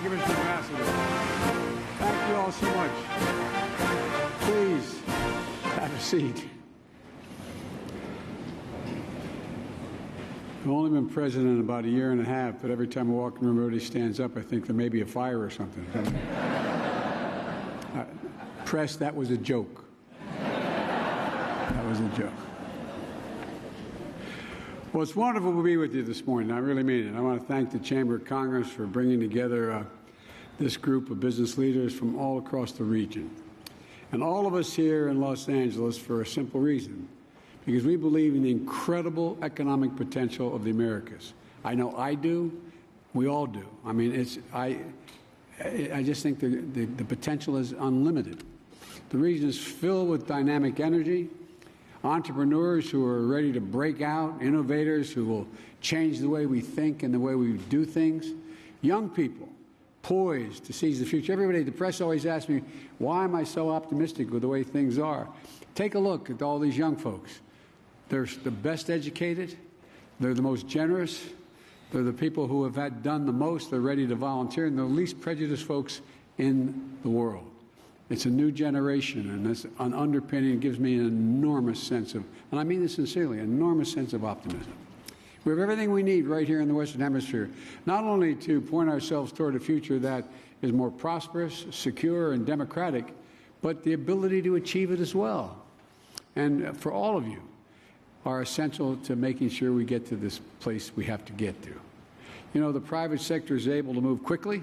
you, Mr. Ambassador. Thank you all so much. Please have a seat. I've only been president about a year and a half, but every time I walk in the room, everybody stands up. I think there may be a fire or something. Press, that was a joke. That was a joke. Well, it's wonderful to be with you this morning. I really mean it. I want to thank the Chamber of Congress for bringing together this group of business leaders from all across the region. And all of us here in Los Angeles for a simple reason, because we believe in the incredible economic potential of the Americas. I know I do. We all do. I mean, I just think the potential is unlimited. The region is filled with dynamic energy, entrepreneurs who are ready to break out, innovators who will change the way we think and the way we do things, young people poised to seize the future. Everybody, the press always asks me, why am I so optimistic with the way things are? Take a look at all these young folks. They're the best educated. They're the most generous. They're the people who have done the most. They're ready to volunteer, and they're the least prejudiced folks in the world. It's a new generation, and it's an underpinning. It gives me an enormous sense of, and I mean this sincerely, an enormous sense of optimism. We have everything we need right here in the Western Hemisphere, not only to point ourselves toward a future that is more prosperous, secure, and democratic, but the ability to achieve it as well. And for all of you, are essential to making sure we get to this place we have to get to. You know, the private sector is able to move quickly,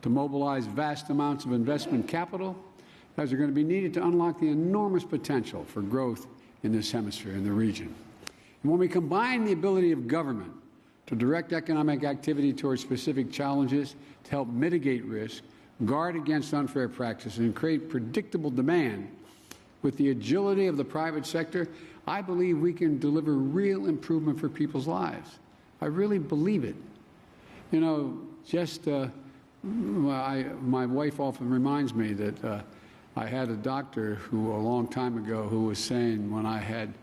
to mobilize vast amounts of investment capital, as are going to be needed to unlock the enormous potential for growth in this hemisphere, in the region. And when we combine the ability of government to direct economic activity towards specific challenges, to help mitigate risk, guard against unfair practices, and create predictable demand, with the agility of the private sector, I believe we can deliver real improvement for people's lives. I really believe it. You know, just my wife often reminds me that I had a doctor who a long time ago who was saying when I had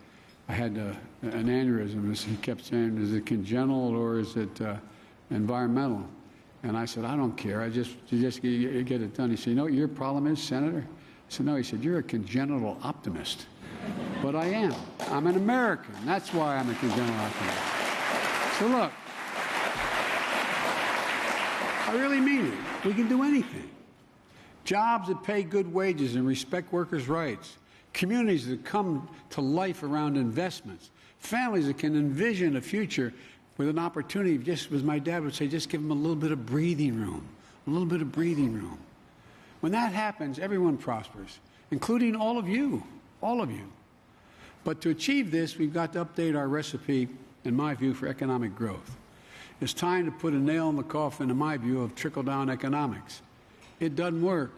an aneurysm, he kept saying, is it congenital or is it environmental? And I said, I don't care. You just get it done. He said, you know what your problem is, Senator? I said, no. He said, you're a congenital optimist. But I am. I'm an American. That's why I'm a congenital optimist. So look, I really mean it. We can do anything. Jobs that pay good wages and respect workers' rights. Communities that come to life around investments. Families that can envision a future with an opportunity, just as my dad would say, just give them a little bit of breathing room. A little bit of breathing room. When that happens, everyone prospers, including all of you. All of you. But to achieve this, we've got to update our recipe, in my view, for economic growth. It's time to put a nail in the coffin, in my view, of trickle-down economics. It doesn't work.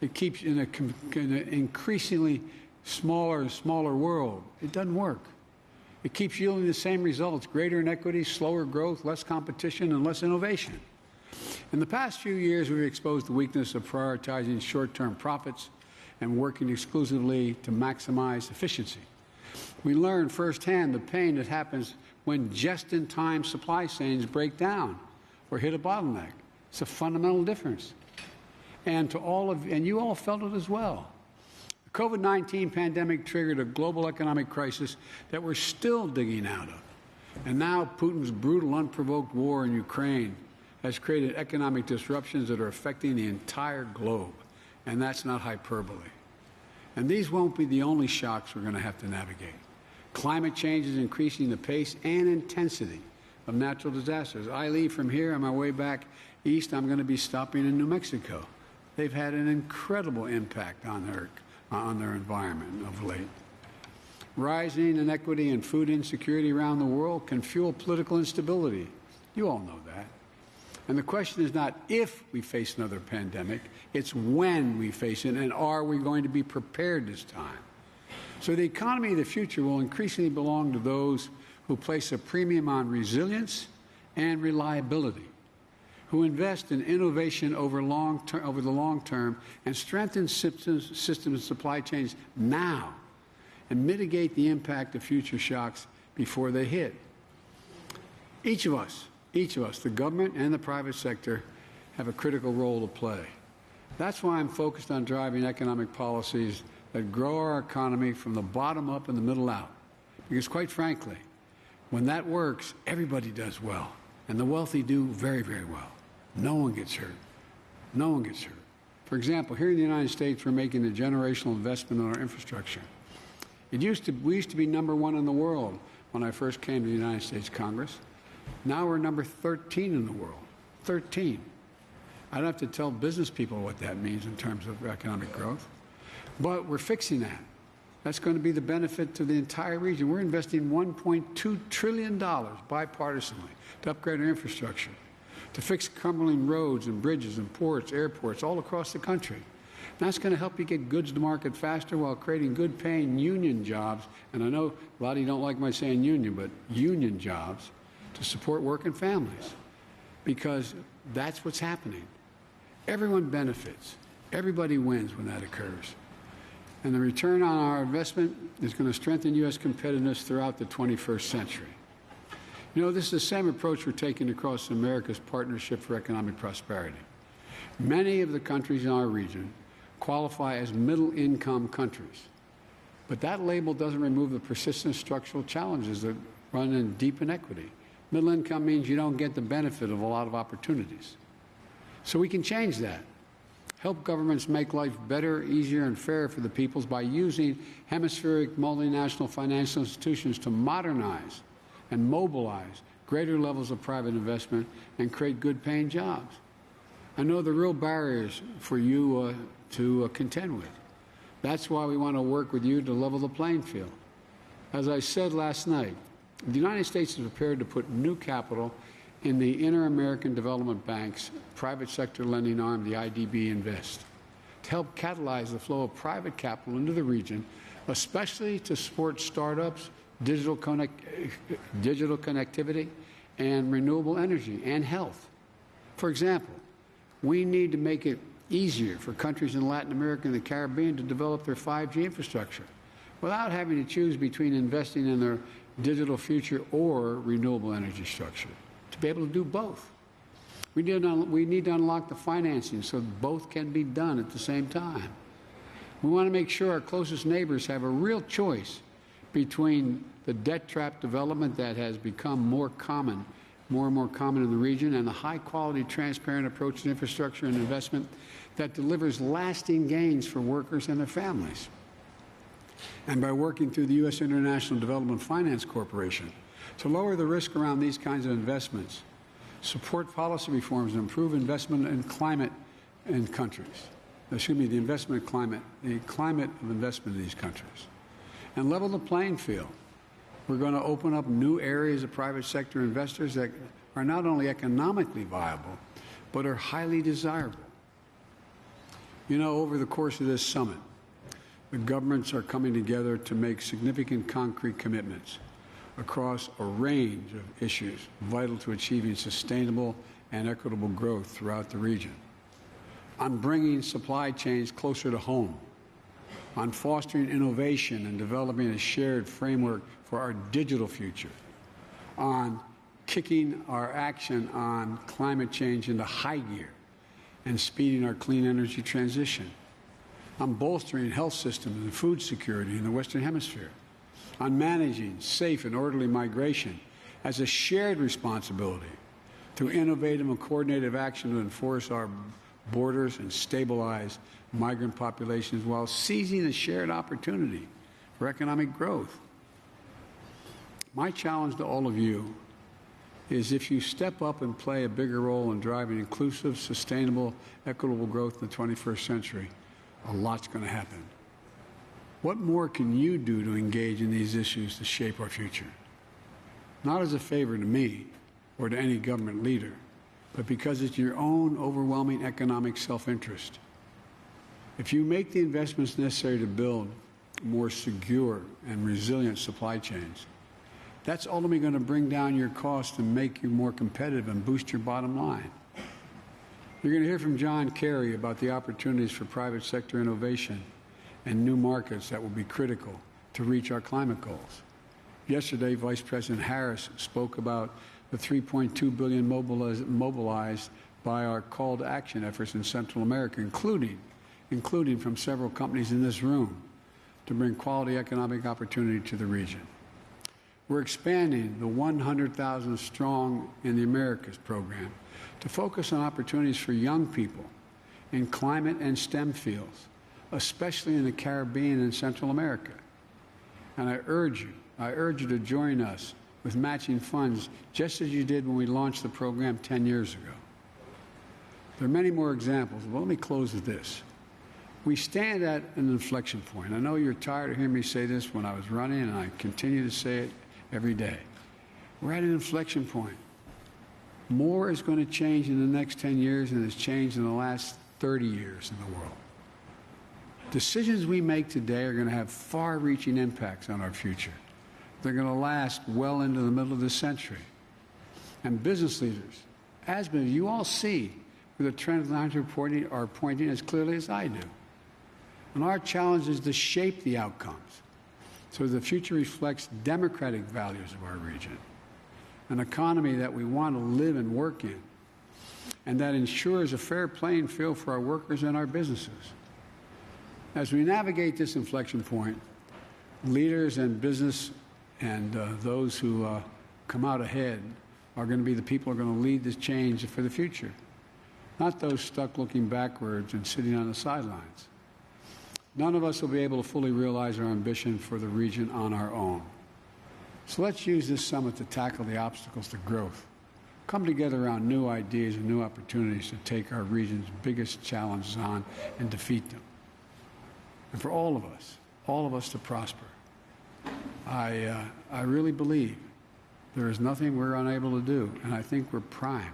It keeps in an increasingly smaller and smaller world. It doesn't work. It keeps yielding the same results: greater inequity, slower growth, less competition, and less innovation. In the past few years, we've exposed the weakness of prioritizing short-term profits and working exclusively to maximize efficiency. We learned firsthand the pain that happens when just-in-time supply chains break down or hit a bottleneck. It's a fundamental difference. And you all felt it as well. The COVID-19 pandemic triggered a global economic crisis that we're still digging out of. And now Putin's brutal, unprovoked war in Ukraine has created economic disruptions that are affecting the entire globe. And that's not hyperbole. And these won't be the only shocks we're going to have to navigate. Climate change is increasing the pace and intensity of natural disasters. I leave from here on my way back east. I'm going to be stopping in New Mexico. They've had an incredible impact on their environment of late. Rising inequity and food insecurity around the world can fuel political instability. You all know that. And the question is not if we face another pandemic, it's when we face it, and are we going to be prepared this time? So the economy of the future will increasingly belong to those who place a premium on resilience and reliability, who invest in innovation over the long term and strengthen systems and supply chains now and mitigate the impact of future shocks before they hit. Each of us, the government and the private sector, have a critical role to play. That's why I'm focused on driving economic policies that grow our economy from the bottom up and the middle out. Because quite frankly, when that works, everybody does well. And the wealthy do very, very well. No one gets hurt. No one gets hurt. For example, here in the United States, we're making a generational investment in our infrastructure. We used to be number one in the world when I first came to the United States Congress. Now we're number 13 in the world. 13. I don't have to tell business people what that means in terms of economic growth. But we're fixing that. That's going to be the benefit to the entire region. We're investing $1.2 trillion bipartisanly to upgrade our infrastructure, to fix crumbling roads and bridges and ports, airports all across the country. And that's going to help you get goods to market faster while creating good-paying union jobs. And I know a lot of you don't like my saying union, but union jobs to support working families, because that's what's happening. Everyone benefits. Everybody wins when that occurs. And the return on our investment is going to strengthen U.S. competitiveness throughout the 21st century. You know, this is the same approach we're taking across America's Partnership for Economic Prosperity. Many of the countries in our region qualify as middle-income countries. But that label doesn't remove the persistent structural challenges that run in deep inequity. Middle income means you don't get the benefit of a lot of opportunities. So we can change that. Help governments make life better, easier, and fairer for the peoples by using hemispheric multinational financial institutions to modernize and mobilize greater levels of private investment and create good-paying jobs. I know the real barriers for you to contend with. That's why we want to work with you to level the playing field. As I said last night, the United States is prepared to put new capital in the Inter-American Development Bank's private sector lending arm, the IDB Invest, to help catalyze the flow of private capital into the region, especially to support startups, digital connectivity, and renewable energy and health. For example, we need to make it easier for countries in Latin America and the Caribbean to develop their 5G infrastructure without having to choose between investing in their digital future or renewable energy structure. To be able to do both. We need to unlock the financing so both can be done at the same time. We want to make sure our closest neighbors have a real choice between the debt trap development that has become more and more common in the region, and the high-quality, transparent approach to infrastructure and investment that delivers lasting gains for workers and their families. And by working through the U.S. International Development Finance Corporation to lower the risk around these kinds of investments, support policy reforms, and improve investment in climate in countries. The climate of investment in these countries. And level the playing field. We're going to open up new areas of private sector investors that are not only economically viable, but are highly desirable. You know, over the course of this summit, the governments are coming together to make significant concrete commitments across a range of issues vital to achieving sustainable and equitable growth throughout the region. On bringing supply chains closer to home, on fostering innovation and developing a shared framework for our digital future, on kicking our action on climate change into high gear and speeding our clean energy transition, on bolstering health systems and food security in the Western Hemisphere, on managing safe and orderly migration as a shared responsibility through innovative and coordinated action to enforce our borders and stabilize migrant populations while seizing a shared opportunity for economic growth. My challenge to all of you is, if you step up and play a bigger role in driving inclusive, sustainable, equitable growth in the 21st century, a lot's going to happen. What more can you do to engage in these issues to shape our future? Not as a favor to me or to any government leader, but because it's your own overwhelming economic self-interest. If you make the investments necessary to build more secure and resilient supply chains, that's ultimately going to bring down your costs and make you more competitive and boost your bottom line. You're going to hear from John Kerry about the opportunities for private sector innovation and new markets that will be critical to reach our climate goals. Yesterday, Vice President Harris spoke about the $3.2 billion mobilized by our call to action efforts in Central America, including from several companies in this room, to bring quality economic opportunity to the region. We're expanding the 100,000 Strong in the Americas program to focus on opportunities for young people in climate and STEM fields, especially in the Caribbean and Central America. And I urge you to join us with matching funds, just as you did when we launched the program 10 years ago. There are many more examples, but let me close with this. We stand at an inflection point. I know you're tired of hearing me say this when I was running, and I continue to say it every day. We're at an inflection point. More is going to change in the next 10 years than has changed in the last 30 years in the world. Decisions we make today are going to have far-reaching impacts on our future. They're going to last well into the middle of this century. And business leaders, you all see where the trend lines are pointing as clearly as I do. And our challenge is to shape the outcomes so the future reflects democratic values of our region, an economy that we want to live and work in, and that ensures a fair playing field for our workers and our businesses. As we navigate this inflection point, leaders and business and those who come out ahead are going to be the people who are going to lead this change for the future, not those stuck looking backwards and sitting on the sidelines. None of us will be able to fully realize our ambition for the region on our own. So let's use this summit to tackle the obstacles to growth, come together around new ideas and new opportunities to take our region's biggest challenges on and defeat them. And for all of us to prosper. I really believe there is nothing we're unable to do, and I think we're primed.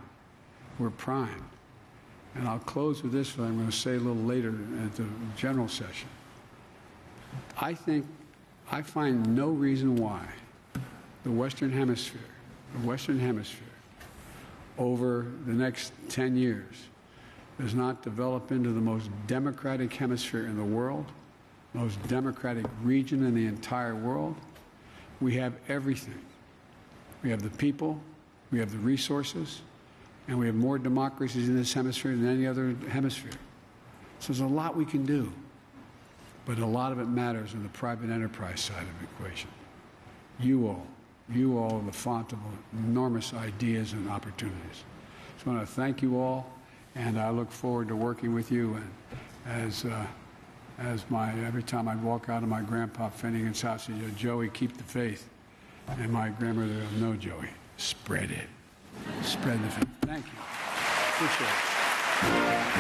We're primed. And I'll close with this, what I'm going to say a little later at the general session. I find no reason why the Western Hemisphere, over the next 10 years, does not develop into the most democratic hemisphere in the world, most democratic region in the entire world. We have everything. We have the people, we have the resources, and we have more democracies in this hemisphere than any other hemisphere. So there's a lot we can do, but a lot of it matters in the private enterprise side of the equation. You all are the font of enormous ideas and opportunities. So I want to thank you all, and I look forward to working with you. And every time I'd walk out of my grandpa Finnegan's house, he'd say, "Joey, keep the faith." And my grandmother would, "No, Joey, spread it. Spread the faith." Thank you. Appreciate it.